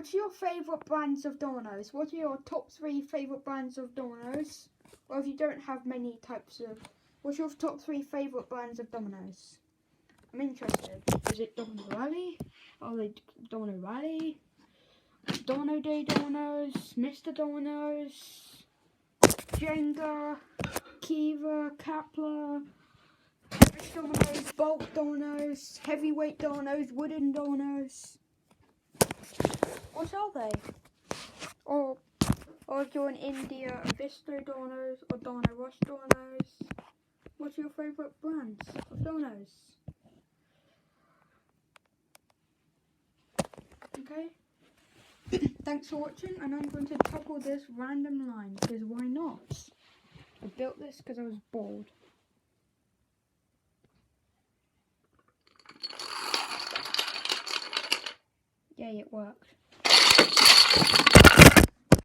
What's your favourite brands of dominoes? What are your top 3 favourite brands of dominoes? Or if you don't have many types of... What's your top 3 favourite brands of dominoes? I'm interested. Is it Domino Rally? Are they Domino Rally? Domino Day Dominoes? Mr. Dominoes? Jenga? Kiva? Kapla? Dominoes? Bulk dominoes? Heavyweight dominoes? Wooden dominoes? What are they? Or if you're in India, Visto dominoes or Domino Rush dominoes? What's your favourite brands of dominoes? Okay. Thanks for watching, and I'm going to toggle this random line because why not? I built this because I was bored. Yay, it worked.